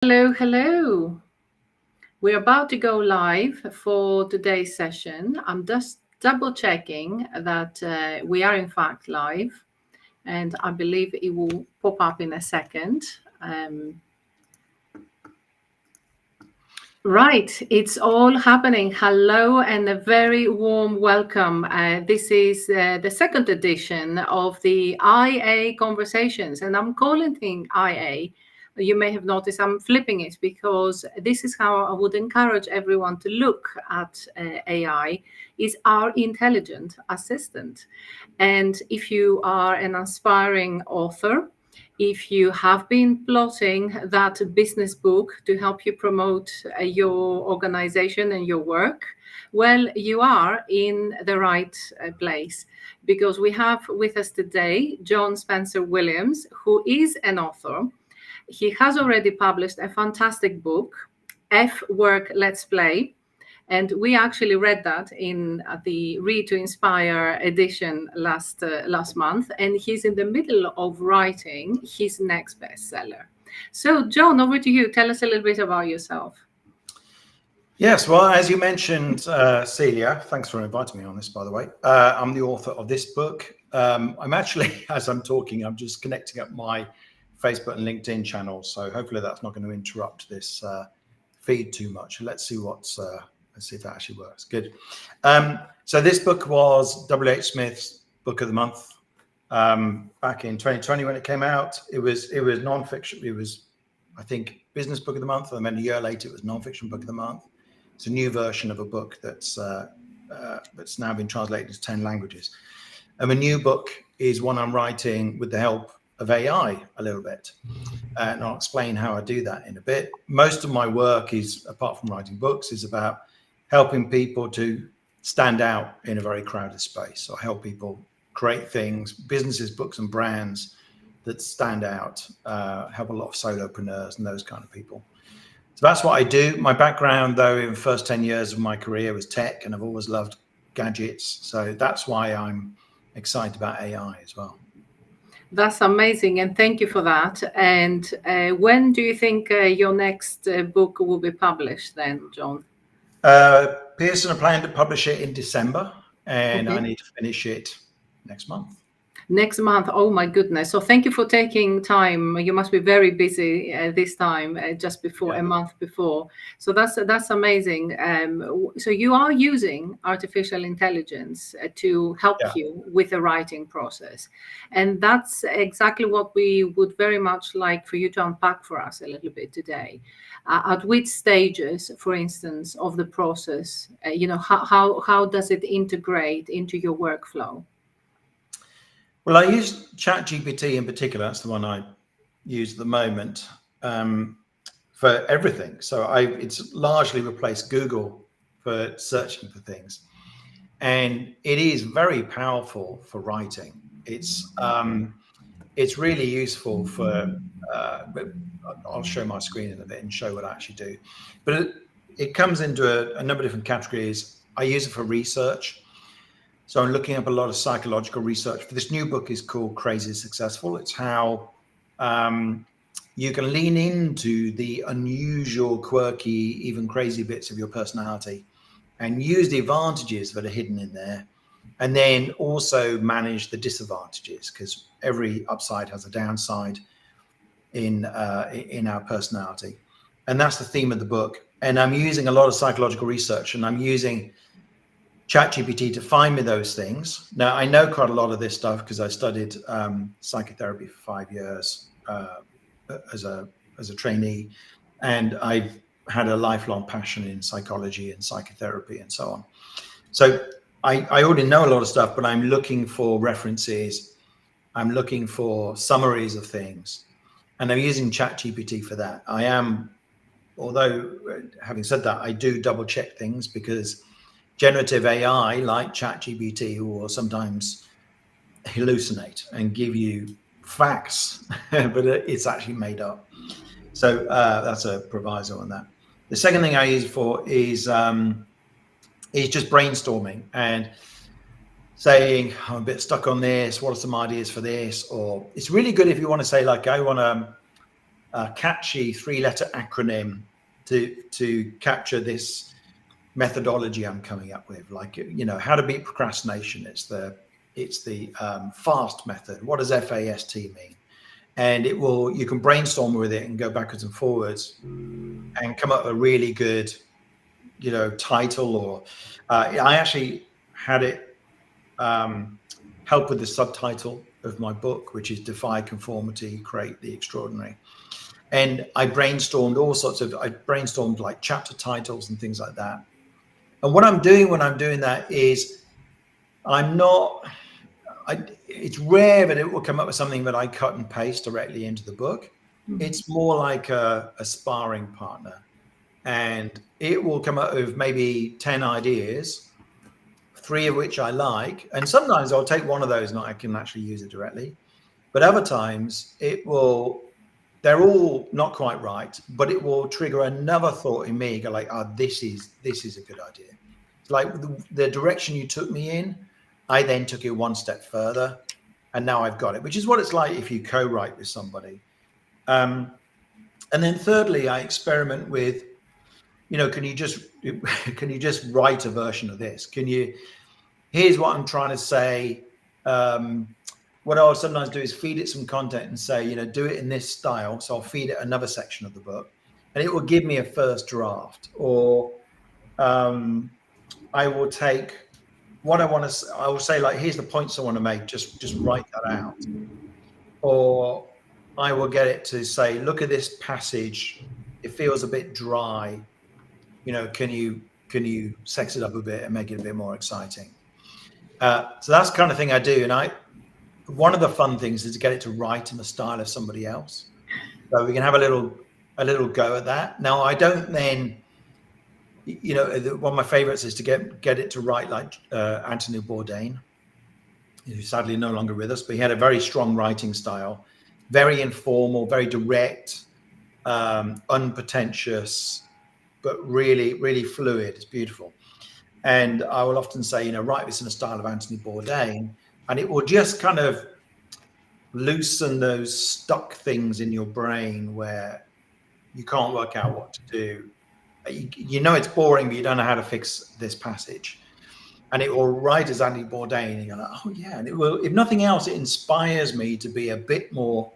Hello, hello. We're about to go live for today's session. I'm just double checking that we are in fact live, and I believe it will pop up in a second. Um, right, it's all happening. Hello, and a very warm welcome. This is the second edition of the IA Conversations, and I'm calling it IA. You may have noticed I'm flipping it because this is how I would encourage everyone to look at AI is our intelligent assistant. And if you are an aspiring author, if you have been plotting that business book to help you promote your organization and your work, well, you are in the right place, because we have with us today John Spencer Williams, who is an author. He has already published a fantastic book, F Work Let's Play. And we actually read that in the Read to Inspire edition last month. And he's in the middle of writing his next bestseller. So, John, over to you. Tell us a little bit about yourself. Yes, well, as you mentioned, Celia, thanks for inviting me on this, by the way. I'm the author of this book. I'm actually, as I'm talking, I'm just connecting up my Facebook and LinkedIn channels. So hopefully that's not going to interrupt this feed too much. Let's see if that actually works. Good. So this book was W.H. Smith's Book of the Month back in 2020 when it came out. It was non-fiction. It was, I think, Business Book of the Month, and then a year later it was Non-Fiction Book of the Month. It's a new version of a book that's now been translated into 10 languages. And the new book is one I'm writing with the help of AI a little bit. And I'll explain how I do that in a bit. Most of my work is, apart from writing books, is about helping people to stand out in a very crowded space. So I help people create things, businesses, books, and brands that stand out, help a lot of solopreneurs and those kind of people. So that's what I do. My background, though, in the first 10 years of my career was tech, and I've always loved gadgets. So that's why I'm excited about AI as well. That's amazing, and thank you for that. And when do you think your next book will be published then, John? Pearson are planning to publish it in December, and Okay. I need to finish it next month. Next month. Oh my goodness. So thank you for taking time. You must be very busy this time, just before a month before. So that's amazing. So you are using artificial intelligence to help you with the writing process. And that's exactly what we would very much like for you to unpack for us a little bit today. At which stages, for instance, of the process, how does it integrate into your workflow? Well, I use ChatGPT in particular. That's the one I use at the moment for everything. So it's largely replaced Google for searching for things, and it is very powerful for writing. It's really useful for. I'll show my screen in a bit and show what I actually do, but it comes into a number of different categories. I use it for research. So I'm looking up a lot of psychological research. For this new book is called Crazy Successful. It's how you can lean into the unusual, quirky, even crazy bits of your personality and use the advantages that are hidden in there, and then also manage the disadvantages, because every upside has a downside in our personality. And that's the theme of the book. And I'm using a lot of psychological research, and I'm using ChatGPT to find me those things. Now, I know quite a lot of this stuff because I studied psychotherapy for 5 years as a trainee, and I've had a lifelong passion in psychology and psychotherapy and so on. So I already know a lot of stuff, but I'm looking for references. I'm looking for summaries of things, and I'm using ChatGPT for that. Although having said that, I do double check things, because generative AI like ChatGPT will sometimes hallucinate and give you facts, but it's actually made up. So that's a proviso on that. The second thing I use it for is just brainstorming and saying, I'm a bit stuck on this. What are some ideas for this? Or it's really good if you want to say, like, I want to catchy 3-letter acronym to capture this methodology I'm coming up with, like, you know, how to beat procrastination. It's the FAST method. What does FAST mean? And you can brainstorm with it and go backwards and forwards and come up with a really good, you know, title. Or I actually had it help with the subtitle of my book, which is Defy Conformity, Create the Extraordinary. And I brainstormed like chapter titles and things like that. And what I'm doing when I'm doing that is it's rare that it will come up with something that I cut and paste directly into the book. Mm-hmm. It's more like a sparring partner, and it will come up with maybe 10 ideas, 3 of which I like. And sometimes I'll take one of those and I can actually use it directly. But other times they're all not quite right, but it will trigger another thought in me, go like, oh, this is a good idea. It's like the direction you took me in, I then took it one step further, and now I've got it, which is what it's like if you co-write with somebody. And then thirdly, I experiment with, you know, can you just write a version of this? Here's what I'm trying to say. What I'll sometimes do is feed it some content and say, you know, do it in this style. So I'll feed it another section of the book, and it will give me a first draft. Or I will take what I want to. I will say, like, here's the points I want to make. Just write that out. Or I will get it to say, look at this passage. It feels a bit dry. You know, can you sex it up a bit and make it a bit more exciting? So that's the kind of thing I do. And one of the fun things is to get it to write in the style of somebody else. So we can have a little go at that. Now, I don't then, you know, one of my favorites is to get it to write like Anthony Bourdain, who's sadly no longer with us, but he had a very strong writing style, very informal, very direct, unpretentious, but really, really fluid. It's beautiful. And I will often say, you know, write this in the style of Anthony Bourdain, and it will just kind of loosen those stuck things in your brain where you can't work out what to do. You know it's boring, but you don't know how to fix this passage. And it will write as Anthony Bourdain, and you're like, oh yeah. And it will, if nothing else, it inspires me to be a bit more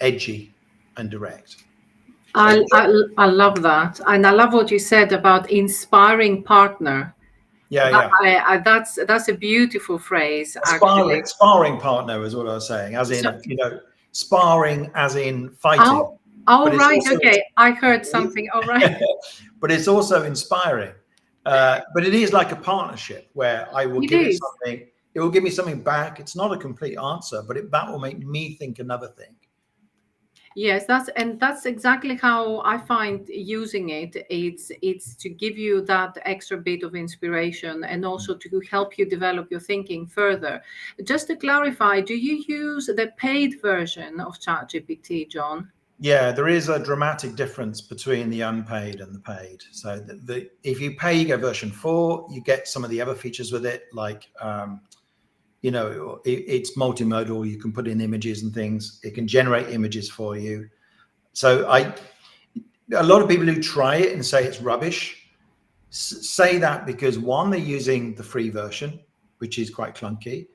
edgy and direct. I love that. And I love what you said about inspiring partner. Yeah. That's a beautiful phrase. Sparring partner is what I was saying, as in, you know, sparring as in fighting. Right. Okay. I heard something. All right. But it's also inspiring. But it is like a partnership where I will give it something. It will give me something back. It's not a complete answer, but that will make me think another thing. Yes, that's exactly how I find using it. It's to give you that extra bit of inspiration and also to help you develop your thinking further. Just to clarify, do you use the paid version of ChatGPT, John? Yeah, there is a dramatic difference between the unpaid and the paid. So if you pay, you get version 4, you get some of the other features with it, like you know, it's multimodal. You can put in images and things. It can generate images for you. So a lot of people who try it and say it's rubbish say that because 1, they're using the free version, which is quite clunky,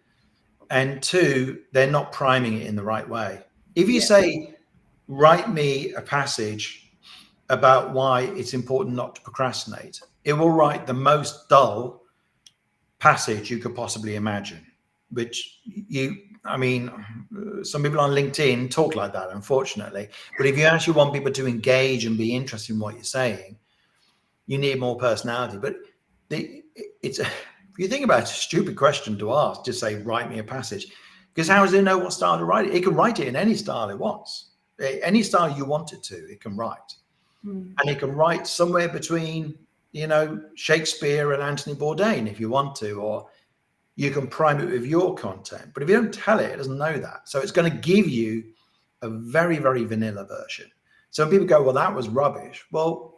and 2, they're not priming it in the right way. If you say, write me a passage about why it's important not to procrastinate, it will write the most dull passage you could possibly imagine. Which I mean, some people on LinkedIn talk like that, unfortunately. But if you actually want people to engage and be interested in what you're saying, you need more personality. But if you think about it, it's a stupid question to ask, just say, write me a passage. Because how does it know what style to write it? It can write it in any style it wants. Any style you want it to, it can write. And it can write somewhere between, you know, Shakespeare and Anthony Bourdain if you want to, or you can prime it with your content. But if you don't tell it, it doesn't know that. So it's going to give you a very, very vanilla version. So when people go, well, that was rubbish. Well,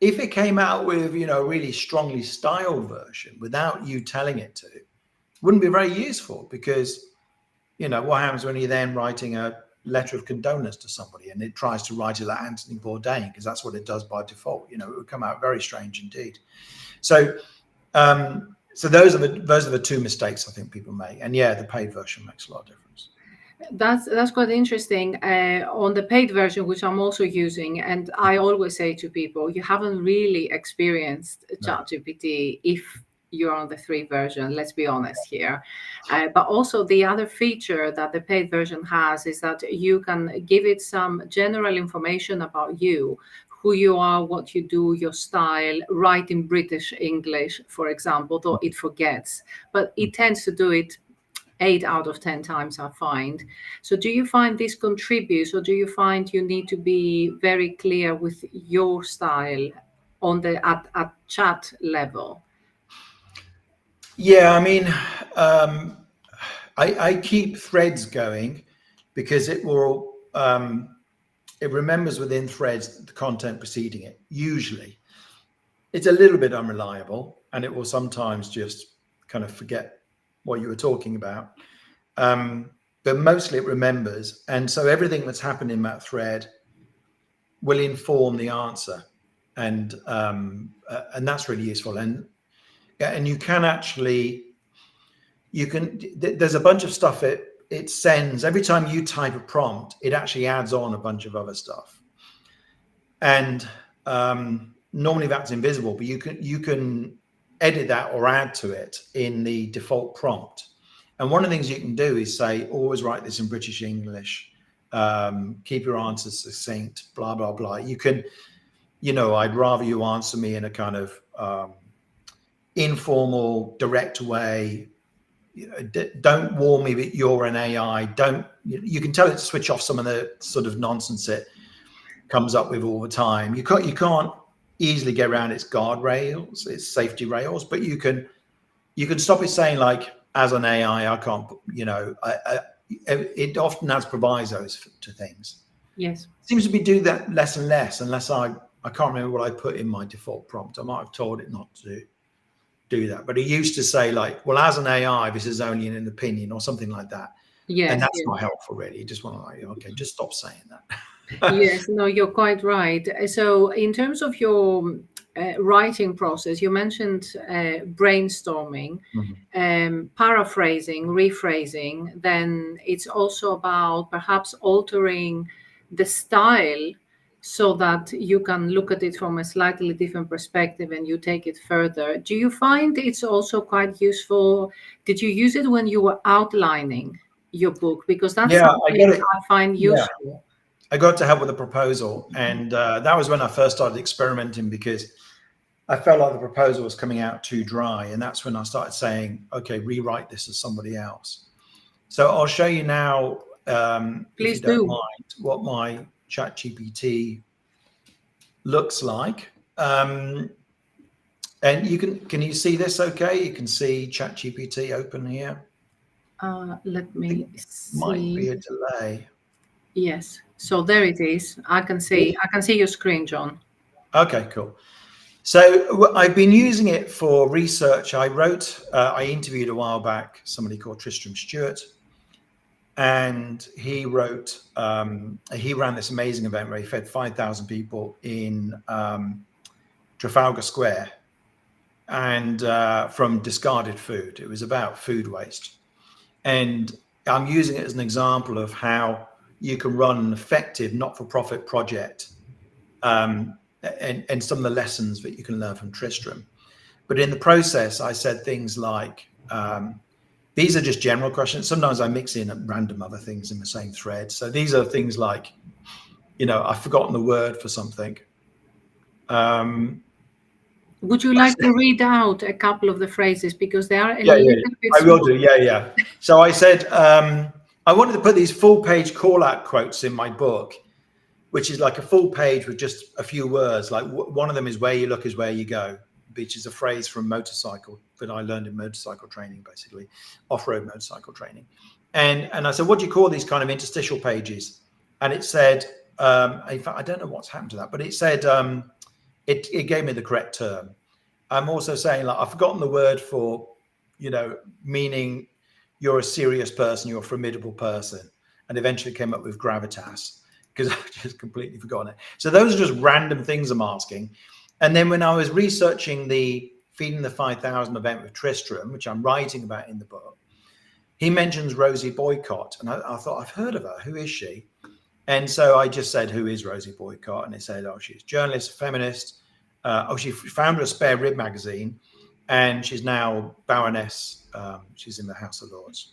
if it came out with, you know, a really strongly styled version without you telling it to, it wouldn't be very useful, because, you know, what happens when you're then writing a letter of condolence to somebody, and it tries to write it like Anthony Bourdain, because that's what it does by default. You know, it would come out very strange indeed. So so those are the two mistakes I think people make. And yeah, the paid version makes a lot of difference. That's quite interesting. On the paid version, which I'm also using, and I always say to people, you haven't really experienced ChatGPT if you're on the free version. Let's be honest here. But also the other feature that the paid version has is that you can give it some general information about you, who you are, what you do, your style, write in British English, for example, though it forgets, but it tends to do it 8 out of 10 times, I find. So do you find this contributes, or do you find you need to be very clear with your style on the at chat level? Yeah, I mean, I keep threads going because it will it remembers within threads the content preceding it. Usually it's a little bit unreliable, and it will sometimes just kind of forget what you were talking about, but mostly it remembers, and so everything that's happened in that thread will inform the answer, and that's really useful. And you can actually, there's a bunch of stuff it sends every time you type a prompt. It actually adds on a bunch of other stuff, and normally that's invisible, but you can edit that or add to it in the default prompt. And one of the things you can do is say, always write this in British English, keep your answers succinct, blah, blah, blah. You can, you know, I'd rather you answer me in a kind of informal, direct way. You know, don't warn me that you're an AI. You can tell it to switch off some of the sort of nonsense it comes up with all the time. You can't easily get around its guardrails, its safety rails, but you can stop it saying, like, as an AI, I can't, you know, it often adds provisos to things. Yes. It seems to be do that less and less, unless I can't remember what I put in my default prompt. I might have told it not to do that, but it used to say, like, well, as an AI, this is only an opinion or something like that. Yes. And that's not helpful, really. You just want to, like, okay, just stop saying that. Yes, no, you're quite right. So in terms of your writing process, you mentioned brainstorming, paraphrasing, rephrasing. Then it's also about perhaps altering the style so that you can look at it from a slightly different perspective and you take it further. Do you find it's also quite useful? Did you use it when you were outlining your book? Because that's something I find useful. I got to help with the proposal, and that was when I first started experimenting, because I felt like the proposal was coming out too dry, and that's when I started saying, okay, rewrite this as somebody else. So I'll show you now, Please if you don't mind, what my ChatGPT looks like. And can you see this okay? You can see ChatGPT open here. Let me see. Might be a delay. Yes. So there it is. I can see your screen, John. Okay, cool. So I've been using it for research. I interviewed a while back somebody called Tristram Stewart, and he wrote, he ran this amazing event where he fed 5,000 people in Trafalgar Square, and from discarded food. It was about food waste. And I'm using it as an example of how you can run an effective not-for-profit project, and some of the lessons that you can learn from Tristram. But in the process, I said things like, these are just general questions. Sometimes I mix in random other things in the same thread. So these are things like, you know, I've forgotten the word for something. Would you like to read out a couple of the phrases, because they are a little bit I will do. Yeah. So I said, I wanted to put these full page call out quotes in my book, which is like a full page with just a few words. Like one of them is, where you look is where you go, which is a phrase from motorcycle that I learned in motorcycle training, basically off-road motorcycle training. And I said, what do you call these kind of interstitial pages? And it said, in fact, I don't know what's happened to that, but it said, it gave me the correct term. I'm also saying, like, I've forgotten the word for, you know, meaning you're a serious person, you're a formidable person. and eventually came up with gravitas because I just completely forgotten it. So those are just random things I'm asking. And then when I was researching the Feeding the 5,000 event with Tristram, which I'm writing about in the book, he mentions Rosie Boycott. And I thought, I've heard of her. Who is she? And so I just said, who is Rosie Boycott? And they said, oh, she's a journalist, feminist. She founded a Spare Rib magazine, and she's now Baroness. She's in the House of Lords.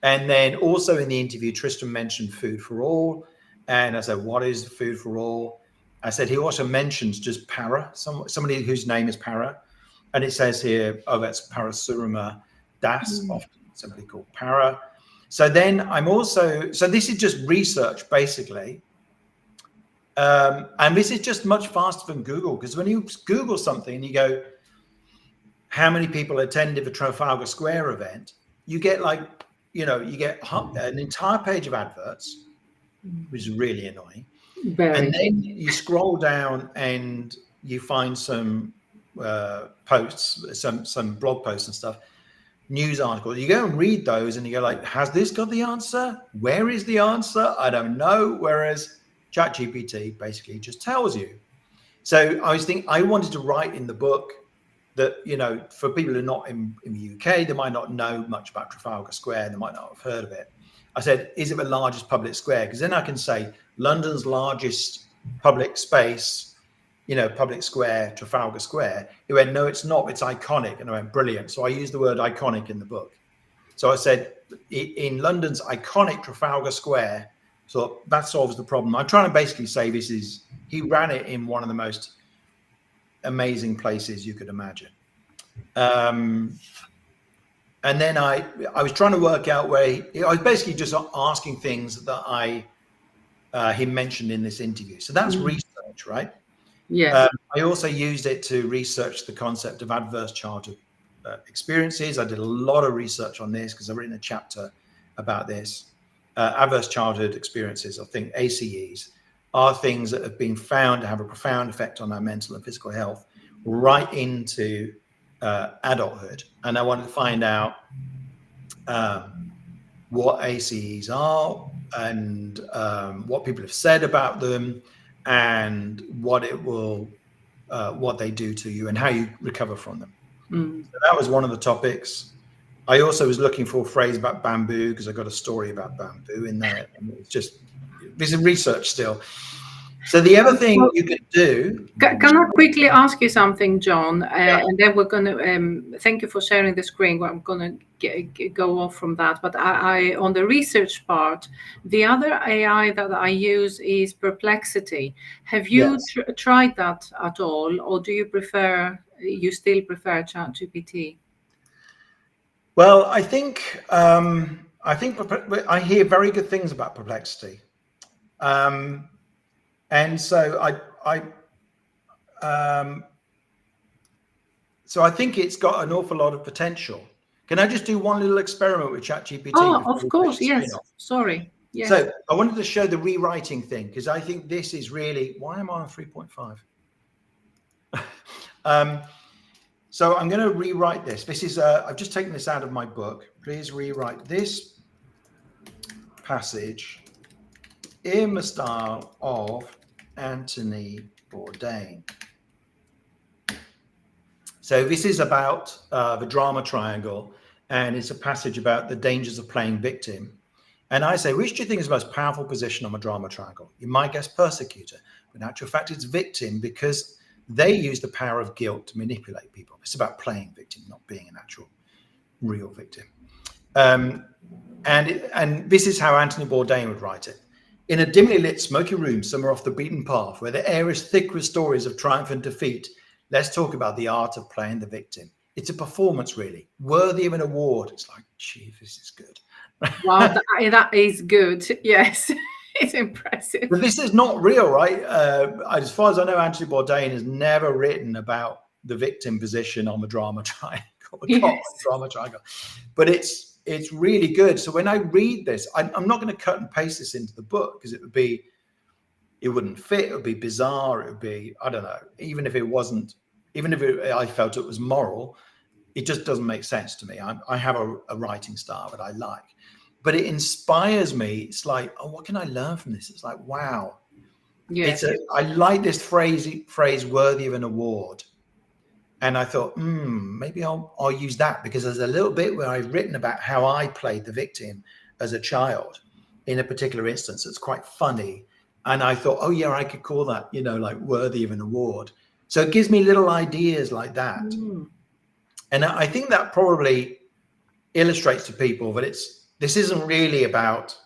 And then also in the interview, Tristram mentioned Food for All. And I said, what is Food for All? I said, he also mentions just Para, somebody whose name is Para. And it says here, oh, that's Parasurama Das, often somebody called Para. So then so this is just research basically. And this is just much faster than Google, because when you Google something and you go, how many people attended the Trafalgar Square event, you get you get an entire page of adverts, which is really annoying. And then you scroll down and you find some posts, some blog posts and stuff, news articles. You go and read those and you go like, has this got the answer? Where is the answer? I don't know. Whereas ChatGPT basically just tells you. So I wanted to write in the book that, for people who are not in the UK, they might not know much about Trafalgar Square. They might not have heard of it. I said, is it the largest public square? Because then I can say London's largest public space, public square, Trafalgar Square. He went, no, it's not. It's iconic. And I went, brilliant. So I used the word iconic in the book. So I said, in London's iconic Trafalgar Square, so that solves the problem. I'm trying to basically say he ran it in one of the most amazing places you could imagine. And then I was trying to work out I was basically just asking things that he mentioned in this interview. So that's research, right? Yes. I also used it to research the concept of adverse childhood experiences. I did a lot of research on this because I've written a chapter about this. Adverse childhood experiences, I think ACEs, are things that have been found to have a profound effect on our mental and physical health right into adulthood. And I wanted to find out what ACEs are and what people have said about them and what they do to you and how you recover from them. So that was one of the topics. I also was looking for a phrase about bamboo because I got a story about bamboo in there. And it's just, this is research still. So the other thing you could do. Can I quickly ask you something, John? And then we're going to thank you for sharing the screen. I'm going to go off from that. But I on the research part, the other AI that I use is Perplexity. Have you tried that at all, or do you still prefer ChatGPT? Well, I think I hear very good things about Perplexity. And so I think it's got an awful lot of potential. Can I just do one little experiment with ChatGPT? Oh, of course, yes. Sorry. Yes. So I wanted to show the rewriting thing because I think this is really, why am I on 3.5? So I'm going to rewrite this. This is, I've just taken this out of my book. Please rewrite this passage in the style of Anthony Bourdain. So this is about the drama triangle, and it's a passage about the dangers of playing victim. And I say, which do you think is the most powerful position on the drama triangle? You might guess persecutor, but in actual fact, it's victim because they use the power of guilt to manipulate people. It's about playing victim, not being an actual real victim. And this is how Anthony Bourdain would write it. In a dimly lit, smoky room somewhere off the beaten path, where the air is thick with stories of triumph and defeat, let's talk about the art of playing the victim. It's a performance, really, worthy of an award. It's like, gee, this is good. Wow, that is good. Yes, it's impressive. But this is not real, right? As far as I know, Anthony Bourdain has never written about the victim position on the drama triangle, drama triangle. But it's really good. So when I read this, I'm not going to cut and paste this into the book because it wouldn't fit. It would be bizarre. It would be, I don't know, even if I felt it was moral, it just doesn't make sense to me. I have a writing style that I like. but it inspires me. It's like, oh, what can I learn from this? It's like, wow. Yes. I like this phrase worthy of an award. And I thought, maybe I'll use that, because there's a little bit where I've written about how I played the victim as a child in a particular instance. It's quite funny. And I thought, oh yeah, I could call that, like worthy of an award. So it gives me little ideas like that. And I think that probably illustrates to people that this isn't really about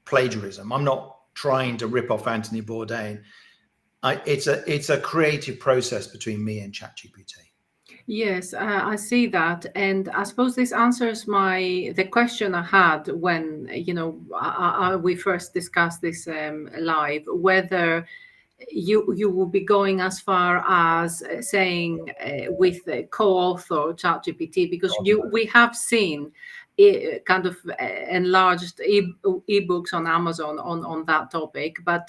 plagiarism. I'm not trying to rip off Anthony Bourdain. It's a creative process between me and ChatGPT. Yes, I see that, and I suppose this answers the question I had when we first discussed this live, whether you will be going as far as saying with the co-author ChatGPT, because we have seen kind of enlarged ebooks on Amazon on that topic, but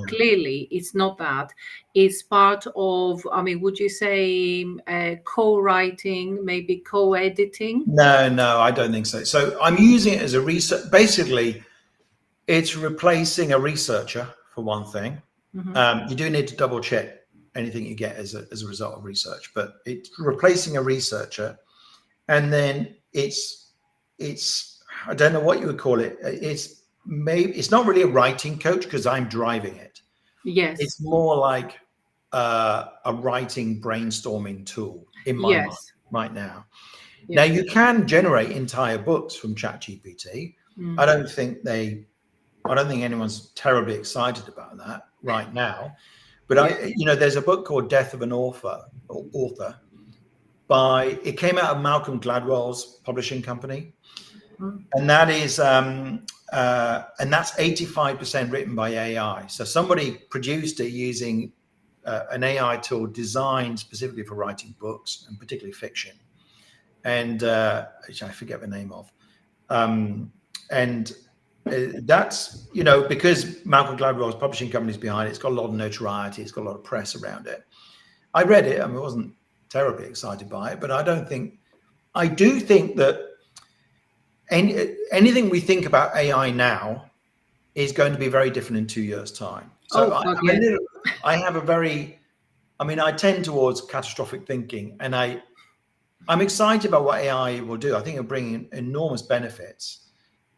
clearly it's not that. It's part of, I mean, would you say co-writing, maybe co-editing? No, I don't think so. So I'm using it as a research. Basically, it's replacing a researcher for one thing. You do need to double check anything you get as a result of research, but it's replacing a researcher. And then it's I don't know what you would call it. It's not really a writing coach, because I'm driving it. Yes. It's more like a writing brainstorming tool in my mind right now. Yes. Now you can generate entire books from ChatGPT. I don't think anyone's terribly excited about that right now. But there's a book called Death of an Author. It came out of Malcolm Gladwell's publishing company. And that is and that's 85% written by AI. So somebody produced it using an AI tool designed specifically for writing books, and particularly fiction, and which I forget the name of. And that's, because Malcolm Gladwell's publishing company is behind it, it's got a lot of notoriety, it's got a lot of press around it. I read it. I wasn't terribly excited by it, but I do think that anything we think about AI now is going to be very different in 2 years' time. So I tend towards catastrophic thinking, and I'm excited about what AI will do. I think it'll bring enormous benefits.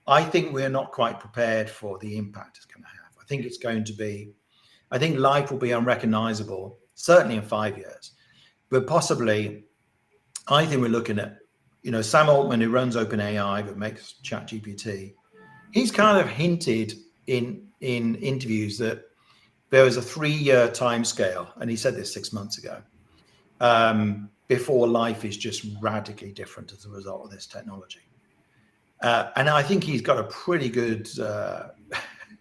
I think we're not quite prepared for the impact it's going to have. I think life will be unrecognizable, certainly in 5 years, but possibly, I think we're looking at, Sam Altman, who runs OpenAI but makes ChatGPT, he's kind of hinted in interviews that there was a 3-year time scale, and he said this 6 months ago, before life is just radically different as a result of this technology. And I think he's got a pretty good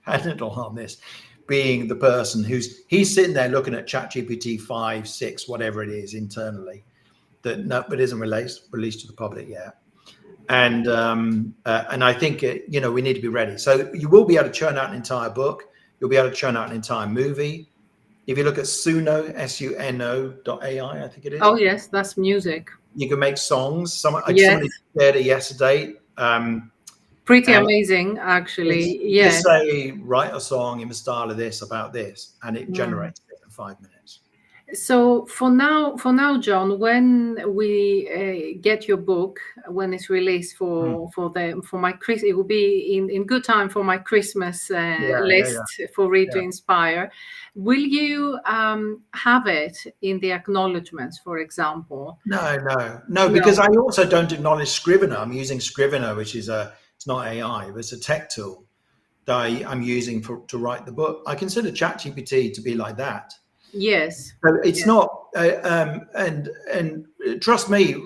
handle on this, being the person he's sitting there looking at ChatGPT 5, 6, whatever it is internally, but isn't released to the public yet. And I think we need to be ready. So you will be able to churn out an entire book. You'll be able to churn out an entire movie. If you look at Suno, SUNO.ai, I think it is. Oh yes, that's music. You can make songs. Somebody shared it yesterday. Pretty amazing, actually. You say, write a song in the style of this about this, and it generates it in 5 minutes. So for now, John, when we get your book, when it's released for my Christmas, it will be in good time for my Christmas list for Read to Inspire. Will you have it in the acknowledgements, for example? No, because I also don't acknowledge Scrivener. I'm using Scrivener, which is it's not AI, but it's a tech tool that I'm using to write the book. I consider ChatGPT to be like that. Yes. So it's not, and trust me,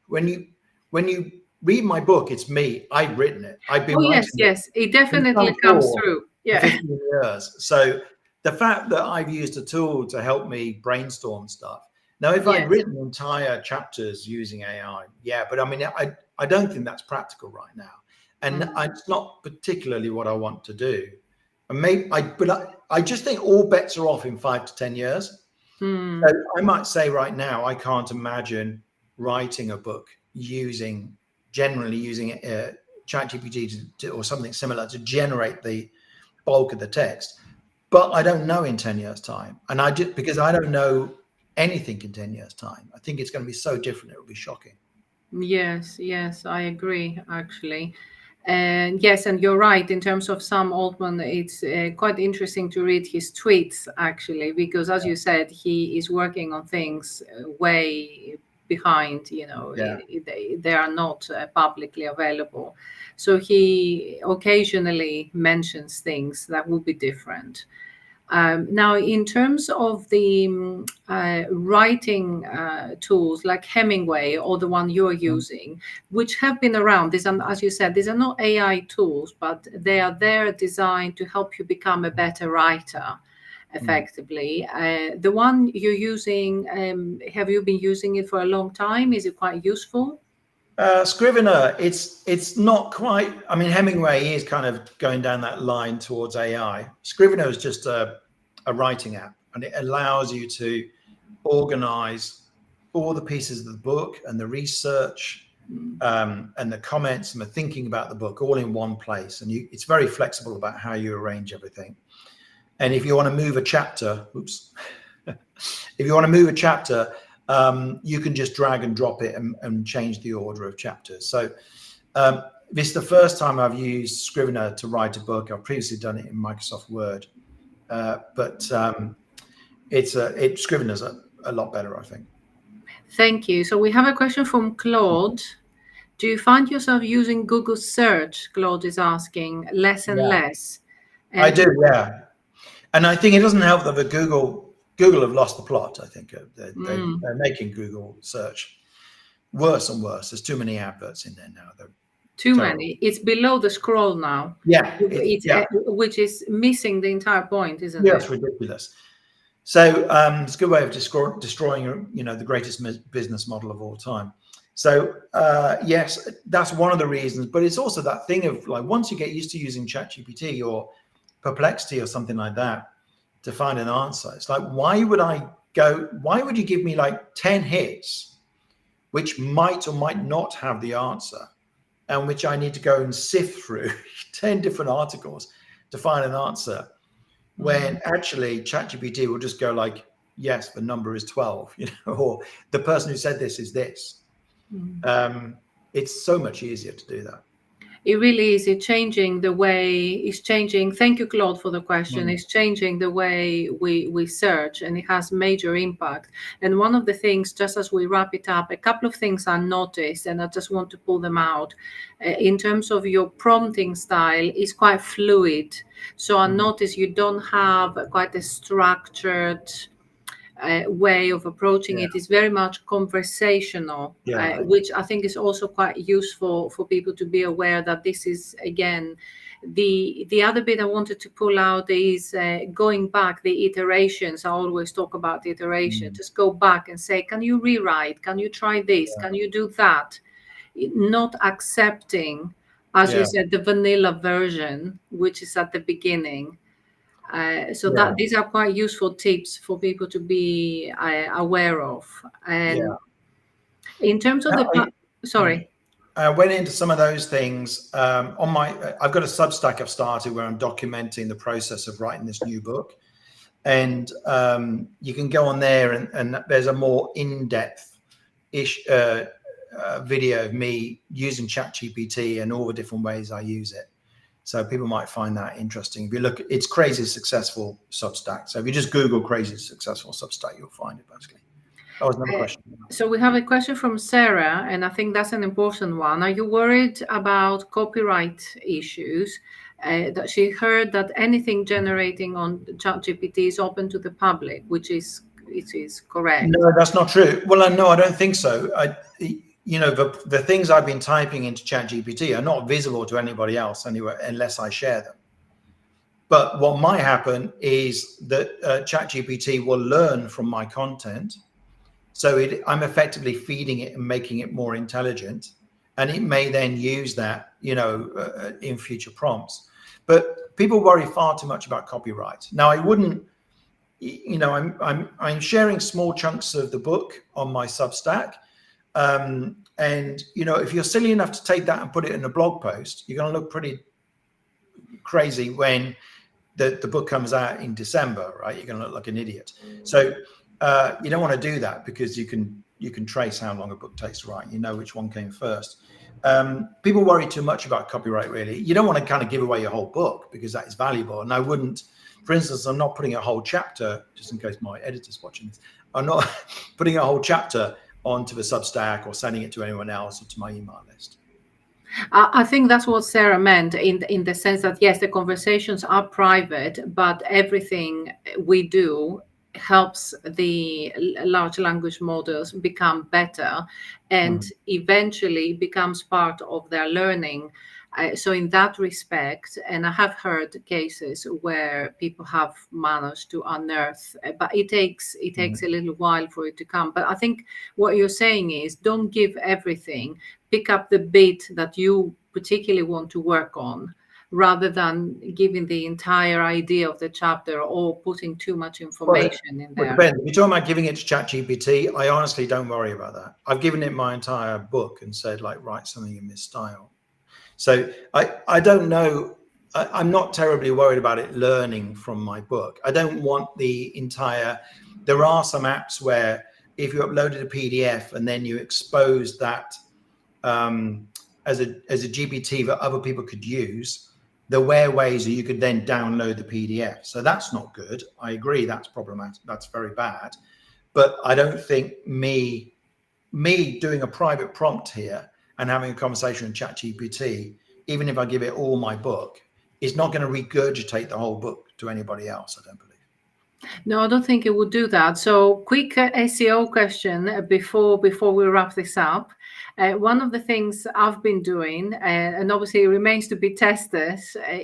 when you read my book, it's me. I've written it. I've been writing yes, it definitely comes through. 15 years. So the fact that I've used a tool to help me brainstorm stuff. Now, if I'd written entire chapters using AI, but I don't think that's practical right now, and it's not particularly what I want to do. I just think all bets are off in 5 to 10 years. So I might say right now, I can't imagine writing a book generally using ChatGPT or something similar to generate the bulk of the text. But I don't know in 10 years' time. And because I don't know anything in 10 years' time, I think it's going to be so different. It will be shocking. Yes, yes, I agree, actually. And yes, and you're right. In terms of Sam Altman, it's quite interesting to read his tweets, actually, because as you said, he is working on things way behind, Yeah. they are not publicly available. So he occasionally mentions things that will be different. Now, in terms of the writing tools like Hemingway or the one you're using, which have been around, these are, as you said, these are not AI tools, but they are there designed to help you become a better writer effectively. The one you're using, have you been using it for a long time? Is it quite useful? Scrivener, it's not quite. I mean, Hemingway is kind of going down that line towards AI. Scrivener is just a writing app, and it allows you to organize all the pieces of the book and the research and the comments and the thinking about the book all in one place. And it's very flexible about how you arrange everything. And if you want to move a chapter, if you want to move a chapter, you can just drag and drop it and change the order of chapters. So this is the first time I've used Scrivener to write a book. I've previously done it in Microsoft Word, but Scrivener's a lot better, I think. Thank you. So we have a question from Claude. Do you find yourself using Google search? Claude is asking less and Yeah, less. I And do. Yeah, and I think it doesn't help that Google have lost the plot. I think they're making Google search worse and worse. There's too many adverts in there now. They're too terrible. many. It's below the scroll now. Yeah, Which is missing the entire point, isn't yeah, it? it's ridiculous. So it's a good way of destroying, the greatest business model of all time. So yes, that's one of the reasons. But it's also that thing of like once you get used to using ChatGPT or Perplexity or something like that to find an answer, it's like why would you give me like 10 hits, which might or might not have the answer, and which I need to go and sift through 10 different articles to find an answer, when actually ChatGPT will just go like, yes, the number is 12, or the person who said this is this. It's so much easier to do that. It really is. It's changing. Thank you, Claude, for the question. It's changing the way we search, and it has major impact. And one of the things, just as we wrap it up, a couple of things I noticed, and I just want to pull them out. In terms of your prompting style, is quite fluid. So I notice you don't have quite a structured way of approaching it. Is very much conversational, which I think is also quite useful for people to be aware that this is, again, the other bit I wanted to pull out is going back, the iterations. I always talk about the iteration. Just go back and say, can you rewrite? Can you try this? Can you do that? Not accepting, as you said, the vanilla version, which is at the beginning. That these are quite useful tips for people to be aware of. And in terms of sorry, I went into some of those things I've got a Substack I've started where I'm documenting the process of writing this new book, and you can go on there and there's a more in-depth video of me using ChatGPT and all the different ways I use it. So people might find that interesting. If you look, it's Crazy Successful Substack. So if you just Google Crazy Successful Substack, you'll find it basically. That was another question. So we have a question from Sarah, and I think that's an important one. Are you worried about copyright issues? That she heard that anything generating on ChatGPT is open to the public, it is correct. No, that's not true. Well, no, I don't think so. The things I've been typing into ChatGPT are not visible to anybody else anywhere unless I share them. But what might happen is that ChatGPT will learn from my content. So I'm effectively feeding it and making it more intelligent. And it may then use that, in future prompts. But people worry far too much about copyright. Now, I wouldn't, I'm sharing small chunks of the book on my Substack. And And, you know, if you're silly enough to take that and put it in a blog post, you're going to look pretty crazy when the book comes out in December, right? You're going to look like an idiot. So you don't want to do that, because you can trace how long a book takes to write. You know which one came first. People worry too much about copyright, really. You don't want to kind of give away your whole book, because that is valuable. And I wouldn't, for instance, I'm not putting a whole chapter, just in case my editor's watching this, I'm not putting a whole chapter onto the Substack or sending it to anyone else or to my email list. I think that's what Sarah meant in the sense that, yes, the conversations are private, but everything we do helps the large language models become better and eventually becomes part of their learning. So in that respect, and I have heard cases where people have managed to unearth, but it takes a little while for it to come. But I think what you're saying is, don't give everything. Pick up the bit that you particularly want to work on, rather than giving the entire idea of the chapter or putting too much information in there. Well, depends. If you're talking about giving it to ChatGPT, I honestly don't worry about that. I've given it my entire book and said, like, write something in this style. So I don't know. I'm not terribly worried about it learning from my book. I don't want the entire. There are some apps where if you uploaded a PDF and then you expose that as a GPT that other people could use, there were ways that you could then download the PDF. So that's not good. I agree, that's problematic. That's very bad. But I don't think me doing a private prompt here and having a conversation with ChatGPT, even if I give it all my book, is not going to regurgitate the whole book to anybody else, I don't believe. No, I don't think it would do that. So, quick SEO question before we wrap this up. One of the things I've been doing, and obviously it remains to be tested,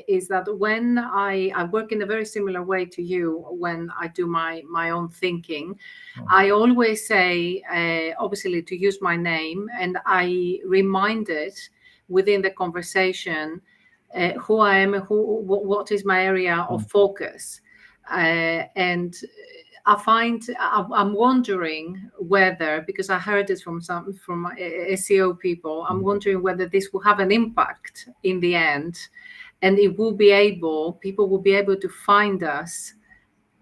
is that when I work in a very similar way to you when I do my own thinking, I always say, obviously, to use my name, and I remind it within the conversation who I am, what is my area of focus. And I find I'm wondering whether, because I heard this from SEO people, I'm wondering whether this will have an impact in the end, and people will be able to find us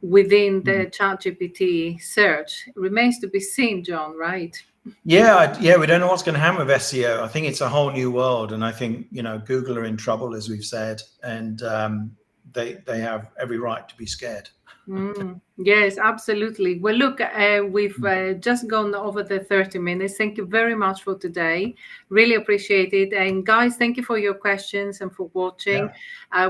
within the ChatGPT search. It remains to be seen, John, right? Yeah, we don't know what's going to happen with SEO. I think it's a whole new world, and I think, you know, Google are in trouble, as we've said, and they have every right to be scared. Yes, absolutely. Well, look, we've just gone over the 30 minutes. Thank you very much for today. Really appreciate it. And guys, thank you for your questions and for watching.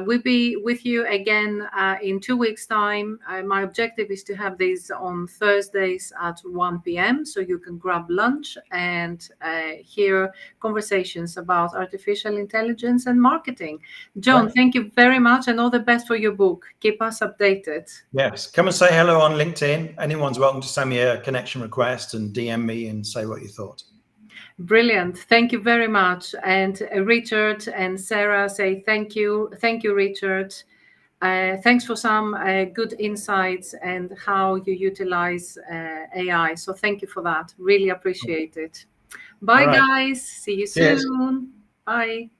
We'll be with you again in 2 weeks' time. My objective is to have these on Thursdays at 1 p.m. so you can grab lunch and hear conversations about artificial intelligence and marketing. John, thank you very much, and all the best for your book. Keep us updated. Yes, come and say hello on LinkedIn. Anyone's welcome to send me a connection request and DM me and say what you thought. Brilliant. Thank you very much. And Richard and Sarah say thank you. Thank you, Richard. Thanks for some good insights and how you utilize AI. So thank you for that. Really appreciate it. Bye, guys. See you soon. Bye.